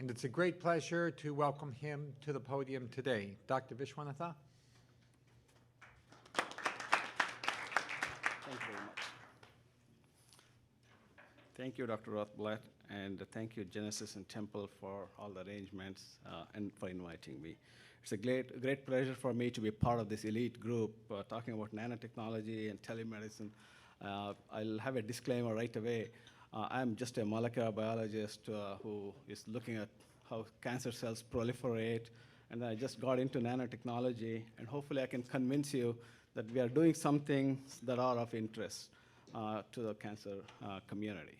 And it's a great pleasure to welcome him to the podium today. Dr. Vishwanatha? Thank you very much. Thank you, Dr. Rothblatt, and thank you, Genesis and Temple, for all the arrangements and for inviting me. It's a great pleasure for me to be part of this elite group talking about nanotechnology and telemedicine. I'll have a disclaimer right away. I'm just a molecular biologist who is looking at how cancer cells proliferate, and I just got into nanotechnology, and hopefully I can convince you that we are doing some things that are of interest to the cancer community.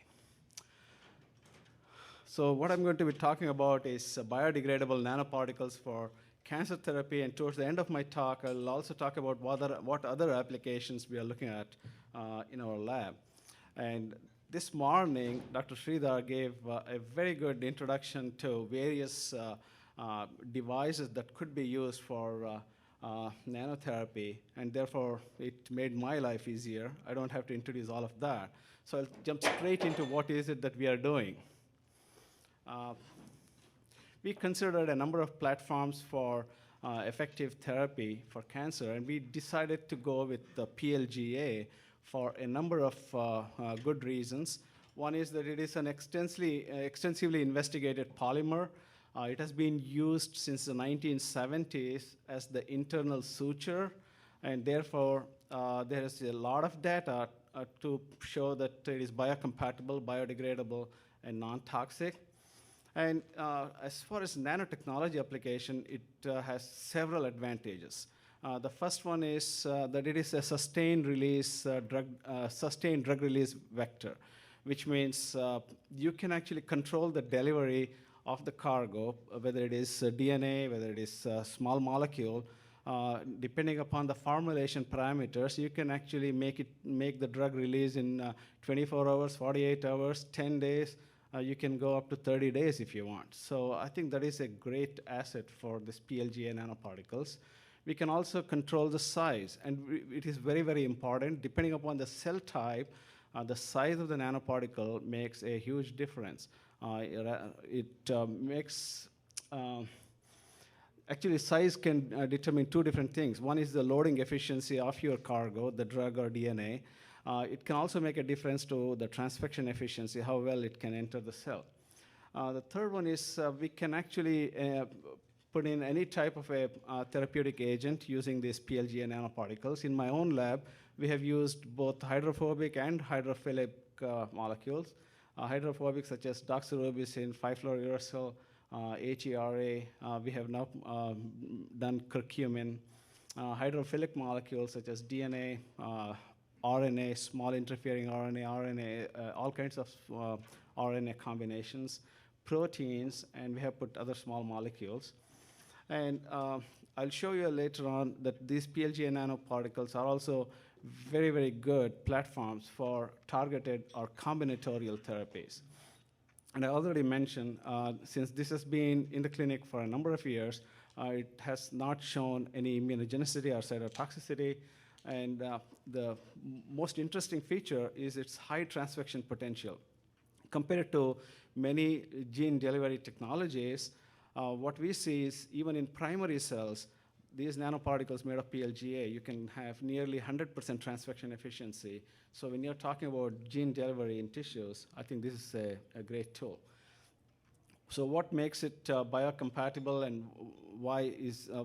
So what I'm going to be talking about is biodegradable nanoparticles for cancer therapy, and towards the end of my talk, I'll also talk about what other applications we are looking at in our lab. And this morning, Dr. Sridhar gave a very good introduction to various devices that could be used for nanotherapy, and therefore it made my life easier. I don't have to introduce all of that. So I'll jump straight into what is it that we are doing. We considered a number of platforms for effective therapy for cancer, and we decided to go with the PLGA for a number of good reasons. One is that it is an extensively investigated polymer. It has been used since the 1970s as the internal suture, and therefore there is a lot of data to show that it is biocompatible, biodegradable, and non-toxic. And as far as nanotechnology application, it has several advantages. The first one is that it is a sustained drug release vector, which means you can actually control the delivery of the cargo, whether it is DNA, whether it is small molecule. Depending upon the formulation parameters, you can actually make the drug release in 24 hours, 48 hours, 10 days. You can go up to 30 days if you want. So I think that is a great asset for this PLGA nanoparticles. We can also control the size, and it is very, very important. Depending upon the cell type, the size of the nanoparticle makes a huge difference. Actually, size can determine two different things. One is the loading efficiency of your cargo, the drug or DNA. It can also make a difference to the transfection efficiency, how well it can enter the cell. The third one is we can actually put in any type of a therapeutic agent using these PLGA nanoparticles. In my own lab, we have used both hydrophobic and hydrophilic molecules. Hydrophobic such as doxorubicin, 5-fluorouracil, HERA. We have now done curcumin. Hydrophilic molecules such as DNA, RNA, small interfering RNA, all kinds of RNA combinations, proteins, and we have put other small molecules. And I'll show you later on that these PLGA nanoparticles are also very, very good platforms for targeted or combinatorial therapies. And I already mentioned, since this has been in the clinic for a number of years, it has not shown any immunogenicity or cytotoxicity. And the most interesting feature is its high transfection potential. Compared to many gene delivery technologies, what we see is even in primary cells, these nanoparticles made of PLGA, you can have nearly 100% transfection efficiency. So when you're talking about gene delivery in tissues, I think this is a great tool. So what makes it biocompatible and why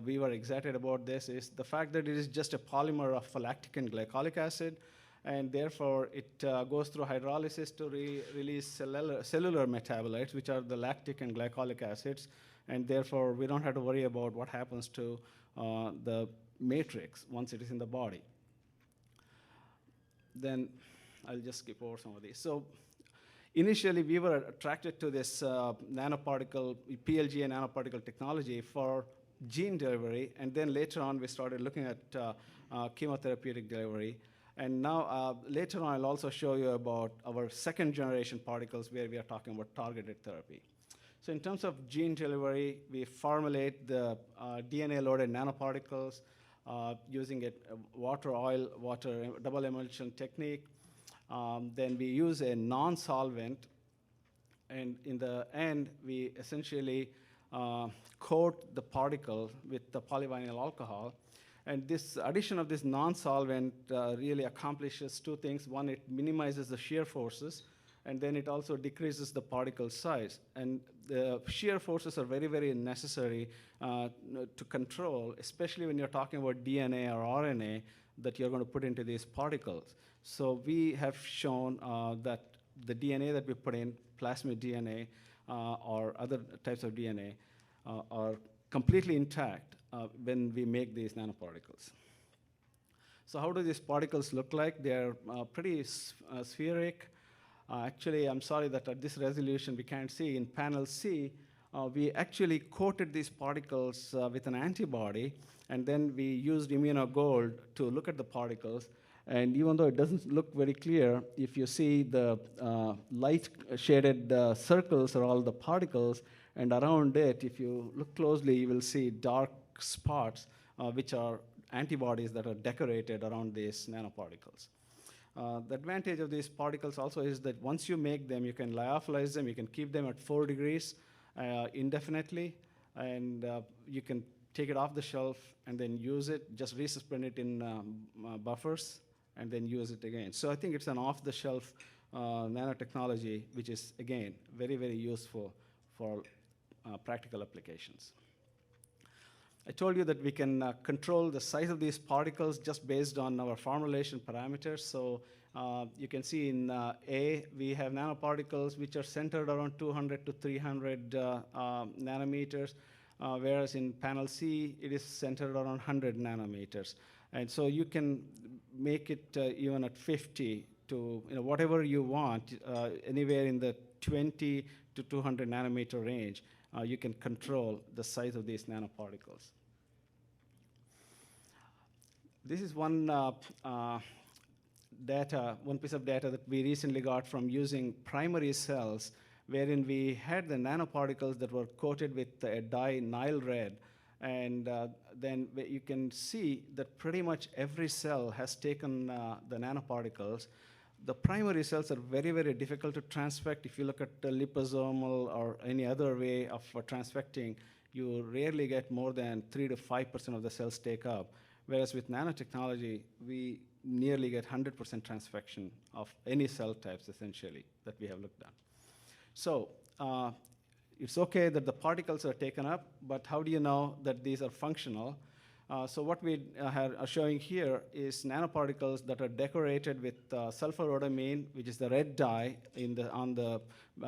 we were excited about this is the fact that it is just a polymer of lactic and glycolic acid, and therefore it goes through hydrolysis to release cellular metabolites, which are the lactic and glycolic acids, and therefore we don't have to worry about what happens to the matrix once it is in the body. Then I'll just skip over some of these. So initially, we were attracted to this nanoparticle, PLGA nanoparticle technology for gene delivery, and then later on, we started looking at chemotherapeutic delivery. And now, later on, I'll also show you about our second generation particles where we are talking about targeted therapy. So in terms of gene delivery, we formulate the DNA-loaded nanoparticles using a water double emulsion technique. Then we use a non-solvent And in the end, we essentially coat the particle with the polyvinyl alcohol. And this addition of this non-solvent really accomplishes two things. One, it minimizes the shear forces, and then it also decreases the particle size. And the shear forces are very, very necessary to control, especially when you're talking about DNA or RNA that you're going to put into these particles. So we have shown that the DNA that we put in, plasmid DNA or other types of DNA, are completely intact when we make these nanoparticles. So how do these particles look like? They're pretty spheric. Actually, I'm sorry that at this resolution we can't see. In panel C, we actually coated these particles with an antibody, and then we used immunogold to look at the particles. And even though it doesn't look very clear, if you see the light shaded circles are all the particles, and around it, if you look closely, you will see dark spots, which are antibodies that are decorated around these nanoparticles. The advantage of these particles also is that once you make them, you can lyophilize them, you can keep them at 4 degrees indefinitely, and you can take it off the shelf and then use it, just resuspend it in buffers, and then use it again. So I think it's an off-the-shelf nanotechnology, which is, again, very, very useful for practical applications. I told you that we can control the size of these particles just based on our formulation parameters. So you can see in A, we have nanoparticles which are centered around 200 to 300 nanometers, whereas in panel C, it is centered around 100 nanometers. And so you can make it even at 50 to whatever you want, anywhere in the 20 to 200 nanometer range. You can control the size of these nanoparticles. This is one piece of data that we recently got from using primary cells, wherein we had the nanoparticles that were coated with a dye Nile red. And then you can see that pretty much every cell has taken the nanoparticles. The primary cells are very, very difficult to transfect. If you look at the liposomal or any other way of transfecting, you rarely get more than 3 to 5% of the cells take up. Whereas with nanotechnology, we nearly get 100% transfection of any cell types, essentially, that we have looked at. So it's okay that the particles are taken up, but how do you know that these are functional? So what we are showing here is nanoparticles that are decorated with sulfurrhodamine, which is the red dye on the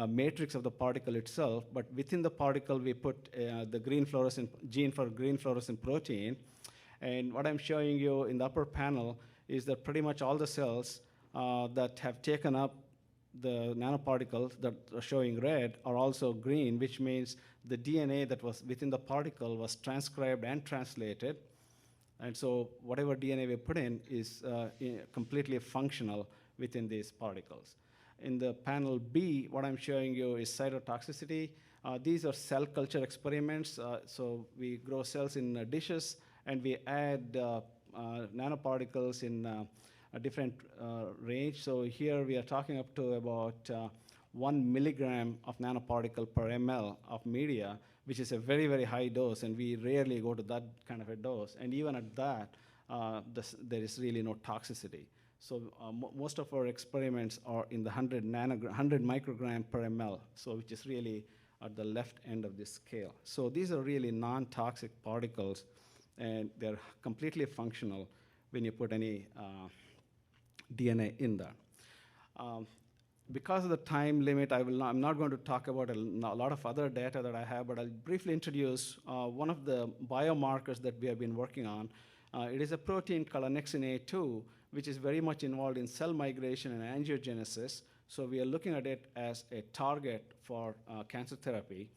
matrix of the particle itself. But within the particle, we put the green fluorescent gene for green fluorescent protein. And what I'm showing you in the upper panel is that pretty much all the cells that have taken up the nanoparticles that are showing red are also green, which means the DNA that was within the particle was transcribed and translated. And so whatever DNA we put in is completely functional within these particles. In the panel B, what I'm showing you is cytotoxicity. These are cell culture experiments. So we grow cells in dishes, and we add nanoparticles in a different range. So here we are talking up to about 1 milligram of nanoparticle per ml of media, which is a very, very high dose, and we rarely go to that kind of a dose. And even at that, there is really no toxicity. So most of our experiments are in the 100 microgram per ml, so which is really at the left end of this scale. So these are really non-toxic particles, and they're completely functional when you put any DNA in there. Because of the time limit, I'm not going to talk about a lot of other data that I have, but I'll briefly introduce one of the biomarkers that we have been working on. It is a protein called annexin A2, which is very much involved in cell migration and angiogenesis. So we are looking at it as a target for cancer therapy.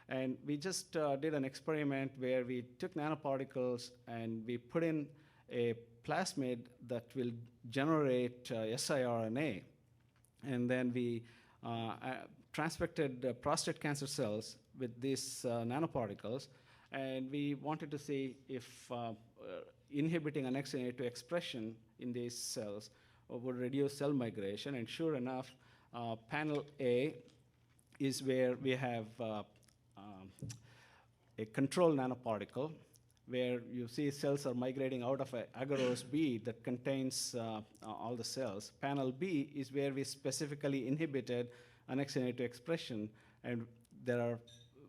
And we just did an experiment where we took nanoparticles and we put in a plasmid that will generate siRNA. And then we transfected prostate cancer cells with these nanoparticles, and we wanted to see if inhibiting annexin A2 expression in these cells would reduce cell migration. And sure enough, panel A is where we have a control nanoparticle, where you see cells are migrating out of an agarose B that contains all the cells. Panel B is where we specifically inhibited annexin A2 expression, and there are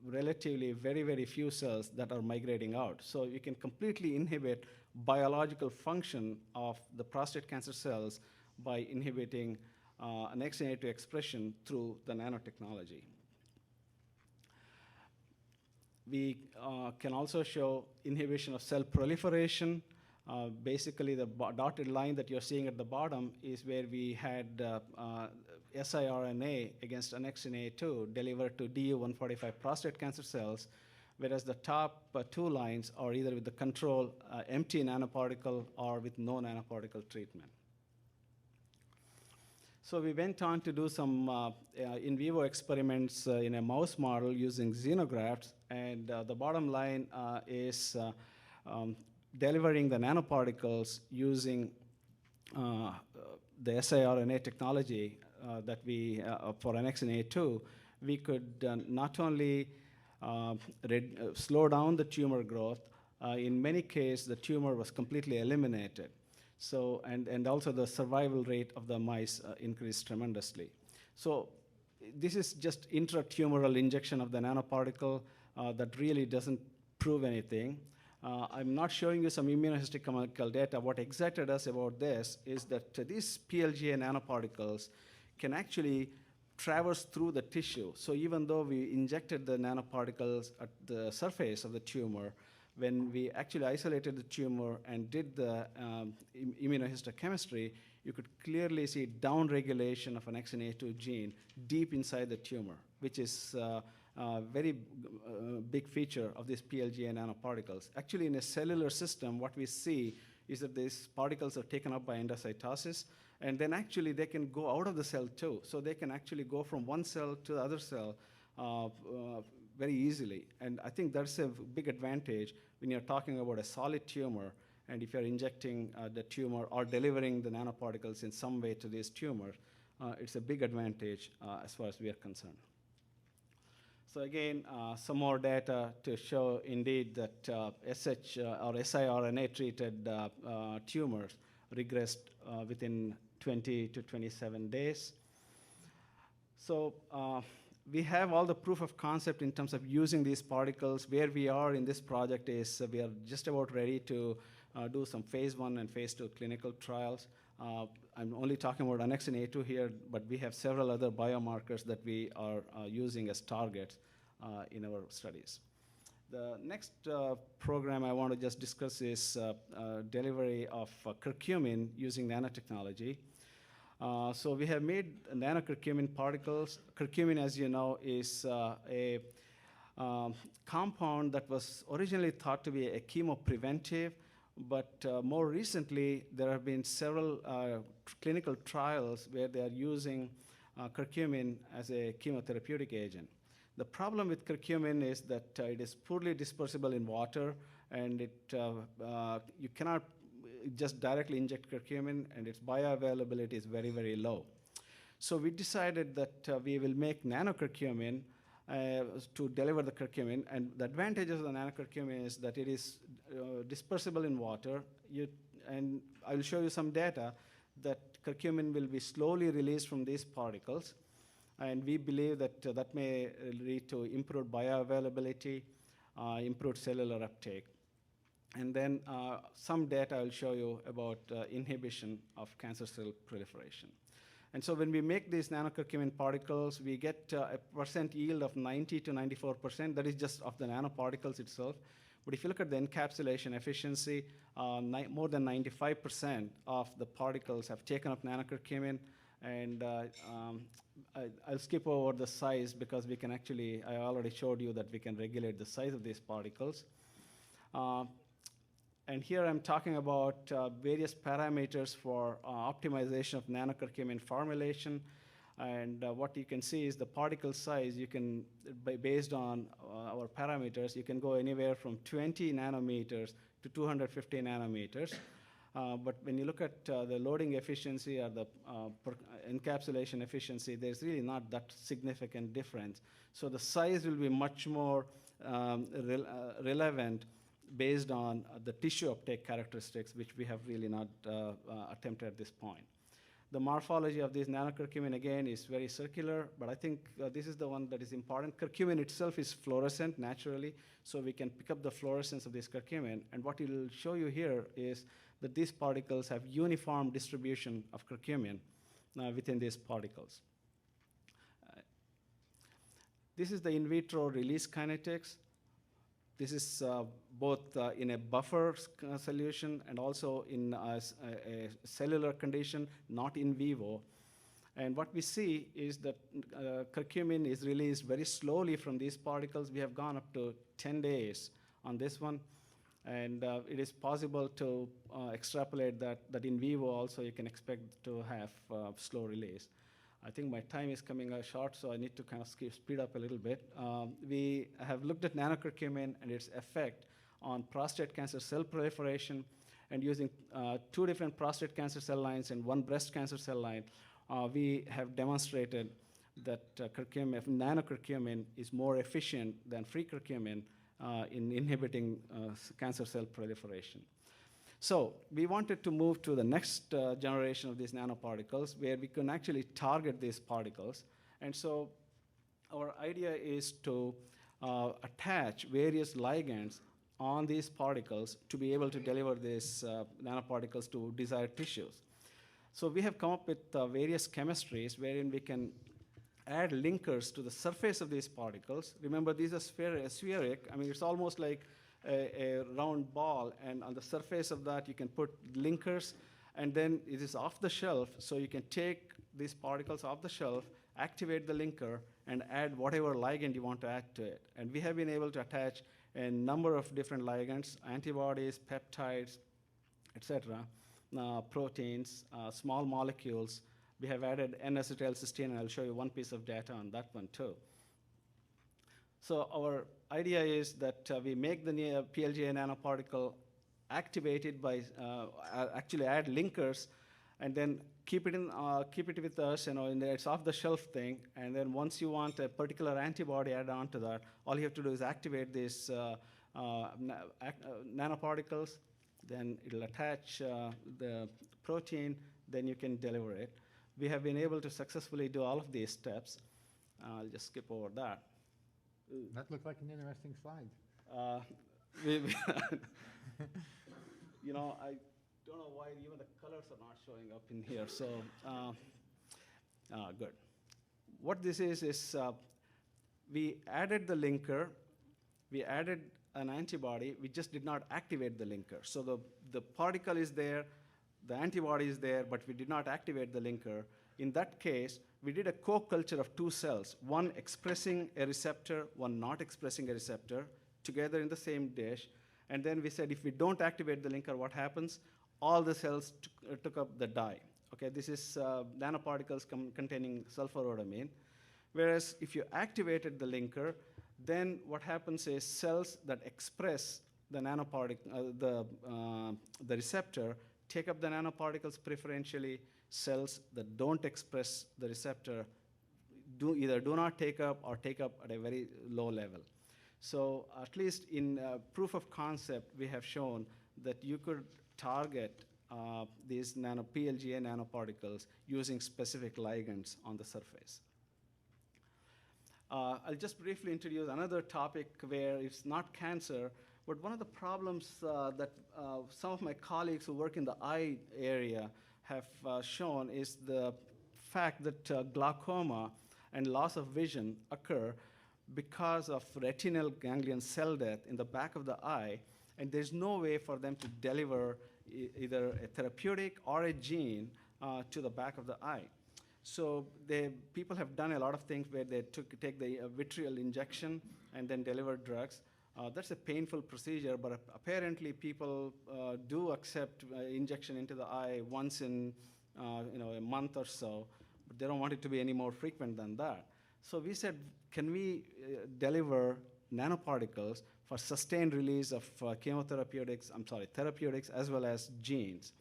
relatively very, very few cells that are migrating out. So you can completely inhibit biological function of the prostate cancer cells by inhibiting annexin A2 expression through the nanotechnology. We can also show inhibition of cell proliferation. Basically, the dotted line that you're seeing at the bottom is where we had siRNA against annexin A2 delivered to DU145 prostate cancer cells, whereas the top two lines are either with the control empty nanoparticle or with no nanoparticle treatment. So we went on to do some in vivo experiments in a mouse model using xenografts, and the bottom line is delivering the nanoparticles using the siRNA technology that we, for annexin A2, we could not only slow down the tumor growth, in many cases the tumor was completely eliminated. So, and also the survival rate of the mice increased tremendously. So this is just intratumoral injection of the nanoparticle that really doesn't prove anything. I'm not showing you some immunohistochemical data. What excited us about this is that these PLGA nanoparticles can actually traverse through the tissue. So even though we injected the nanoparticles at the surface of the tumor, when we actually isolated the tumor and did the immunohistochemistry, you could clearly see downregulation of an annexin A2 gene deep inside the tumor, which is a very big feature of these PLGA nanoparticles. Actually, in a cellular system, what we see is that these particles are taken up by endocytosis, and then actually they can go out of the cell too. So they can actually go from one cell to the other cell very easily. And I think that's a big advantage when you're talking about a solid tumor, and if you're injecting the tumor or delivering the nanoparticles in some way to this tumor, it's a big advantage as far as we are concerned. So again, some more data to show indeed that SH or siRNA-treated tumors regressed within 20 to 27 days. So we have all the proof of concept in terms of using these particles. Where we are in this project is we are just about ready to do some phase 1 and phase 2 clinical trials. I'm only talking about annexin A2 here, but we have several other biomarkers that we are using as targets in our studies. The next program I want to just discuss is delivery of curcumin using nanotechnology. So we have made nanocurcumin particles. Curcumin, as you know, is a compound that was originally thought to be a chemopreventive, but more recently there have been several clinical trials where they are using curcumin as a chemotherapeutic agent. The problem with curcumin is that it is poorly dispersible in water, and you cannot just directly inject curcumin, and its bioavailability is very, very low. So we decided that we will make nanocurcumin to deliver the curcumin, and the advantages of the nanocurcumin is that it is dispersible in water, and I will show you some data that curcumin will be slowly released from these particles, and we believe that that may lead to improved bioavailability, improved cellular uptake. And then some data I'll show you about inhibition of cancer cell proliferation. And so when we make these nanocurcumin particles, we get a percent yield of 90 to 94%. That is just of the nanoparticles itself. But if you look at the encapsulation efficiency, more than 95% of the particles have taken up nanocurcumin. And I'll skip over the size because we can actually, I already showed you that we can regulate the size of these particles. And here I'm talking about various parameters for optimization of nanocurcumin formulation. And what you can see is the particle size. You can, based on our parameters, you can go anywhere from 20 nanometers to 250 nanometers. But when you look at the loading efficiency or the encapsulation efficiency, there's really not that significant difference. So the size will be much more relevant based on the tissue uptake characteristics, which we have really not attempted at this point. The morphology of this nanocurcumin, again, is very circular, but I think this is the one that is important. Curcumin itself is fluorescent naturally, so we can pick up the fluorescence of this curcumin. And what it will show you here is that these particles have uniform distribution of curcumin within these particles. This is the in vitro release kinetics. This is both in a buffer solution and also in a cellular condition, not in vivo. And what we see is that curcumin is released very slowly from these particles. We have gone up to 10 days on this one. And it is possible to extrapolate that in vivo also you can expect to have slow release. I think my time is coming short, so I need to kind of speed up a little bit. We have looked at nanocurcumin and its effect on prostate cancer cell proliferation, and using 2 different prostate cancer cell lines and 1 breast cancer cell line, we have demonstrated that nanocurcumin is more efficient than free curcumin in inhibiting cancer cell proliferation. So we wanted to move to the next generation of these nanoparticles where we can actually target these particles. And so our idea is to attach various ligands on these particles to be able to deliver these nanoparticles to desired tissues. So we have come up with various chemistries wherein we can add linkers to the surface of these particles. Remember, these are spheric. I mean, it's almost like a round ball, and on the surface of that, you can put linkers, and then it is off the shelf, so you can take these particles off the shelf, activate the linker, and add whatever ligand you want to add to it. And we have been able to attach a number of different ligands, antibodies, peptides, etc., proteins, small molecules. We have added N-acetylcysteine, and I'll show you one piece of data on that one too. So our idea is that we make the PLGA nanoparticle activated by actually add linkers, and then keep it with us. It's off-the-shelf thing. And then once you want a particular antibody added onto that, all you have to do is activate these nanoparticles. Then it'll attach the protein. Then you can deliver it. We have been able to successfully do all of these steps. I'll just skip over that. That looked like an interesting slide. I don't know why even the colors are not showing up in here. So, good. What this is we added the linker, we added an antibody, we just did not activate the linker. So the particle is there, the antibody is there, but we did not activate the linker. In that case, we did a co-culture of 2 cells, one expressing a receptor, one not expressing a receptor, together in the same dish. And then we said, if we don't activate the linker, what happens? All the cells took up the dye. Okay, this is nanoparticles containing sulforhodamine. Whereas if you activated the linker, then what happens is cells that express the nanoparticle, the receptor, take up the nanoparticles preferentially. Cells that don't express the receptor either do not take up or take up at a very low level. So at least in proof of concept, we have shown that you could target these PLGA nanoparticles using specific ligands on the surface. I'll just briefly introduce another topic where it's not cancer, but one of the problems that some of my colleagues who work in the eye area have shown is the fact that glaucoma and loss of vision occur because of retinal ganglion cell death in the back of the eye, and there's no way for them to deliver either a therapeutic or a gene to the back of the eye. So people have done a lot of things where they take the vitreal injection and then deliver drugs. That's a painful procedure, but apparently people do accept injection into the eye once in a month or so, but they don't want it to be any more frequent than that. So we said, can we deliver nanoparticles for sustained release of therapeutics as well as genes.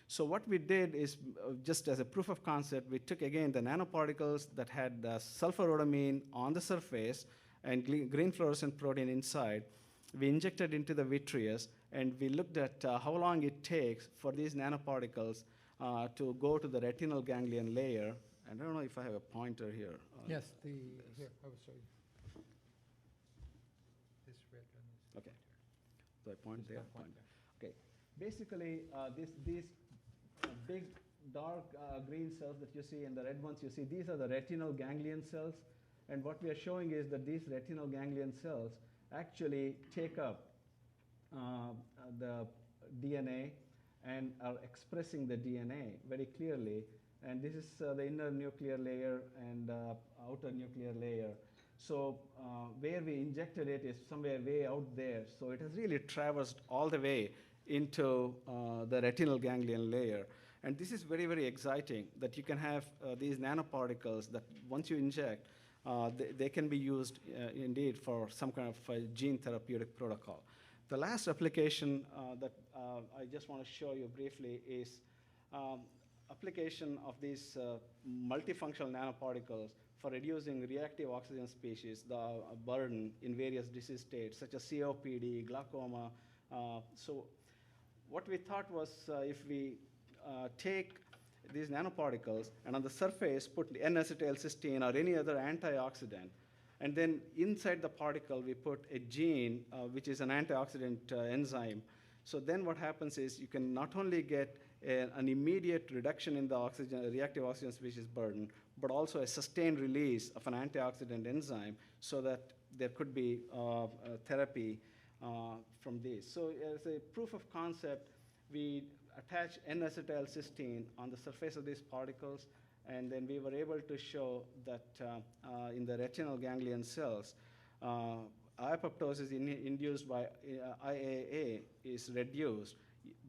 So what we did is, just as a proof of concept, we took again the nanoparticles that had sulfurrhodamine on the surface and green fluorescent protein inside. We injected into the vitreous, and we looked at how long it takes for these nanoparticles to go to the retinal ganglion layer. And I don't know if I have a pointer here. Yes, here, I will show you. This red one is. Okay. So I point Just there. that point Okay. Basically, these big dark green cells that you see and the red ones you see, these are the retinal ganglion cells. And what we are showing is that these retinal ganglion cells actually take up the DNA and are expressing the DNA very clearly. And this is the inner nuclear layer and outer nuclear layer. So where we injected it is somewhere way out there. So it has really traversed all the way into the retinal ganglion layer. And this is very, very exciting that you can have these nanoparticles that once you inject, they can be used indeed for some kind of gene therapeutic protocol. The last application that I just want to show you briefly is application of these multifunctional nanoparticles for reducing reactive oxygen species, the burden in various disease states such as COPD, glaucoma. So what we thought was if we take these nanoparticles and on the surface put N-acetylcysteine or any other antioxidant, and then inside the particle we put a gene which is an antioxidant enzyme. So then what happens is you can not only get an immediate reduction in the reactive oxygen species burden, but also a sustained release of an antioxidant enzyme so that there could be therapy from this. So as a proof of concept, we attach N-acetylcysteine on the surface of these particles, and then we were able to show that in the retinal ganglion cells, apoptosis induced by IAA is reduced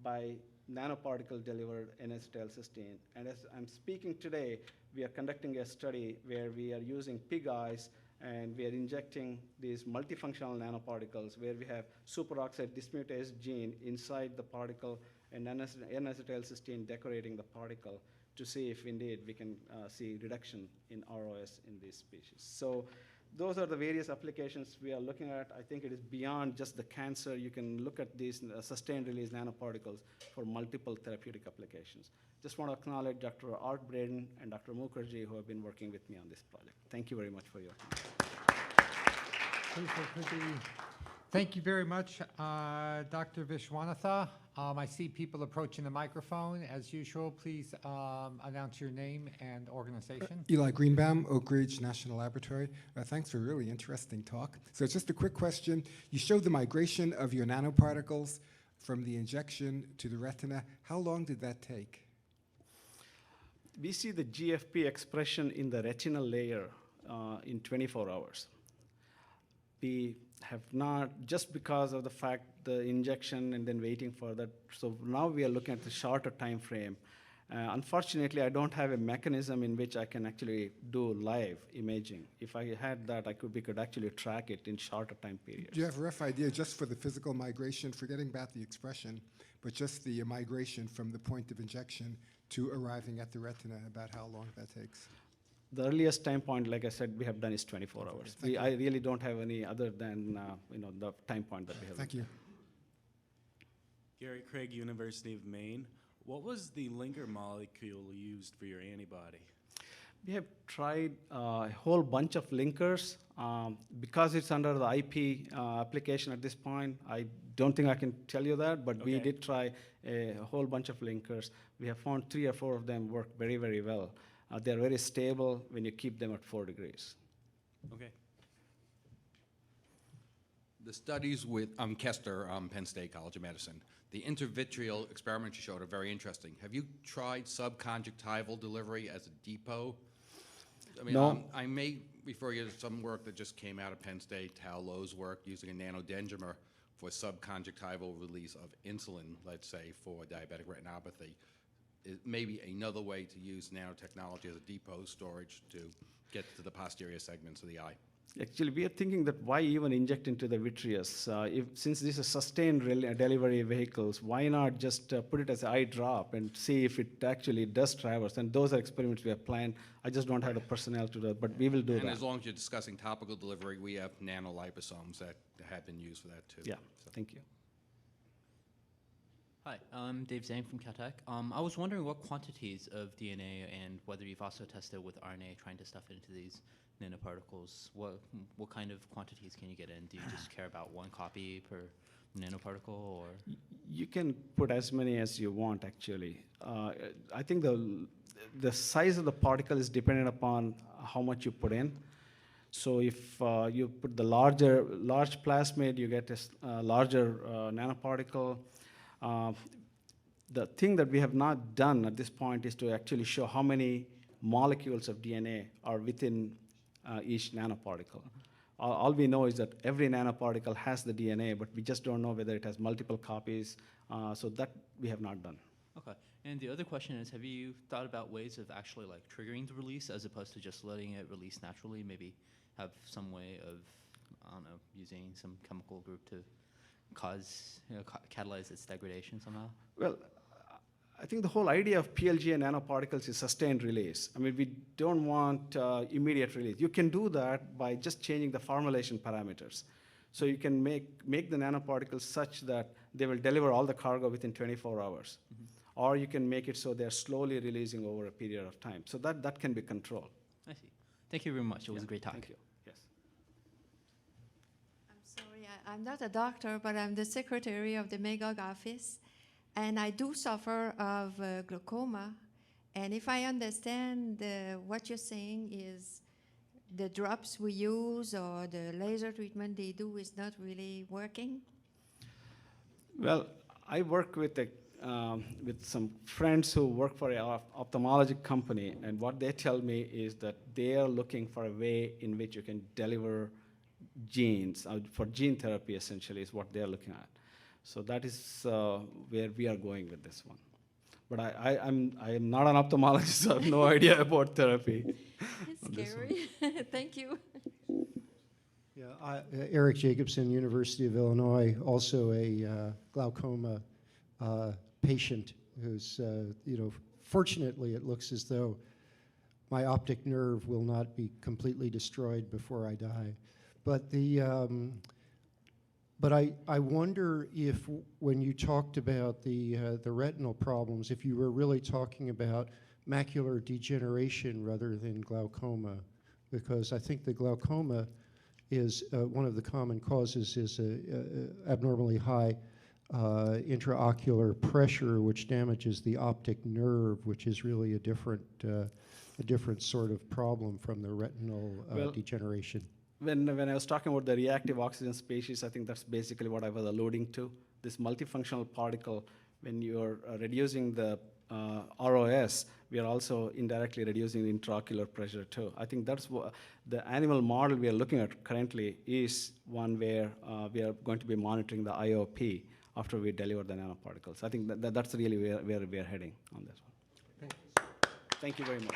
by nanoparticle delivered N-acetylcysteine. And as I'm speaking today, we are conducting a study where we are using pig eyes and we are injecting these multifunctional nanoparticles where we have superoxide dismutase gene inside the particle and N-acetylcysteine decorating the particle to see if indeed we can see reduction in ROS in these species. So those are the various applications we are looking at. I think it is beyond just the cancer. You can look at these sustained release nanoparticles for multiple therapeutic applications. Just want to acknowledge Dr. Art Braden and Dr. Mukherjee who have been working with me on this project. Thank you very much for your time. Thank you very much, Dr. Vishwanatha. I see people approaching the microphone. As usual, please announce your name and organization. Eli Greenbaum, Oak Ridge National Laboratory. Thanks for a really interesting talk. So just a quick question. You showed the migration of your nanoparticles from the injection to the retina. How long did that take? We see the GFP expression in the retinal layer in 24 hours. We have not, just because of the fact the injection and then waiting for that. So now we are looking at the shorter time frame. Unfortunately, I don't have a mechanism in which I can actually do live imaging. If I had that, we could actually track it in shorter time periods. Do you have a rough idea just for the physical migration, forgetting about the expression, but just the migration from the point of injection to arriving at the retina, about how long that takes? The earliest time point, like I said, we have done is 24 hours. I really don't have any other than the time point that we have. Thank you. Gary Craig, University of Maine. What was the linker molecule used for your antibody? We have tried a whole bunch of linkers. Because it's under the IP application at this point, I don't think I can tell you that, but we did try a whole bunch of linkers. We have found 3 or 4 of them work very, very well. They're very stable when you keep them at 4 degrees. Okay. The studies with Kester, Penn State College of Medicine, the intravitreal experiments you showed are very interesting. Have you tried subconjunctival delivery as a depot? I mean, No. I may refer you to some work that just came out of Penn State, Tal Lowe's work using a nanodendrimer for subconjunctival release of insulin, let's say, for diabetic retinopathy. It may be another way to use nanotechnology as a depot storage to get to the posterior segments of the eye. Actually, we are thinking that why even inject into the vitreous? Since this is sustained delivery vehicles, why not just put it as an eye drop and see if it actually does traverse? And those are experiments we have planned. I just don't have the personnel to do it, but we will do And that. as long as you're discussing topical delivery, we have nanoliposomes that have been used for that too. Yeah, So- thank you. Hi, I'm Dave Zhang from Caltech. I was wondering what quantities of DNA and whether you've also tested with RNA trying to stuff it into these nanoparticles. What kind of quantities can you get in? Do you just care about one copy per nanoparticle, or? You can put as many as you want, actually. I think the size of the particle is dependent upon how much you put in. So if you put the large plasmid, you get a larger nanoparticle. The thing that we have not done at this point is to actually show how many molecules of DNA are within each nanoparticle. All we know is that every nanoparticle has the DNA, but we just don't know whether it has multiple copies. So that we have not done. Okay. And the other question is, have you thought about ways of actually like triggering the release as opposed to just letting it release naturally? Maybe have some way of, I don't know, using some chemical group to cause, catalyze its degradation somehow? Well, I think the whole idea of PLGA nanoparticles is sustained release. I mean, we don't want immediate release. You can do that by just changing the formulation parameters. So you can make the nanoparticles such that they will deliver all the cargo within 24 hours. Mm-hmm. Or you can make it so they're slowly releasing over a period of time. So that can be controlled. I see. Thank you very much. It was a great talk. Thank you. Yes. I'm sorry, I'm not a doctor, but I'm the secretary of the MEGOG office, and I do suffer of glaucoma. And if I understand what you're saying is the drops we use or the laser treatment they do is not really working? Well, I work with some friends who work for an ophthalmology company, and what they tell me is that they are looking for a way in which you can deliver genes, for gene therapy essentially is what they're looking at. So that is where we are going with this one. But I am not an ophthalmologist, so I have no idea about therapy. It's scary. Thank you. Yeah, Eric Jacobson, University of Illinois, also a glaucoma patient who's, fortunately it looks as though my optic nerve will not be completely destroyed before I die. But I wonder if when you talked about the retinal problems, if you were really talking about macular degeneration rather than glaucoma, because I think the glaucoma is one of the common causes is abnormally high intraocular pressure, which damages the optic nerve, which is really a different sort of problem from the retinal degeneration. When I was talking about the reactive oxygen species, I think that's basically what I was alluding to. This multifunctional particle, when you're reducing the ROS, we are also indirectly reducing the intraocular pressure too. I think that's what the animal model we are looking at currently is one where we are going to be monitoring the IOP after we deliver the nanoparticles. I think that's really where we are heading on this one. Thank you very much.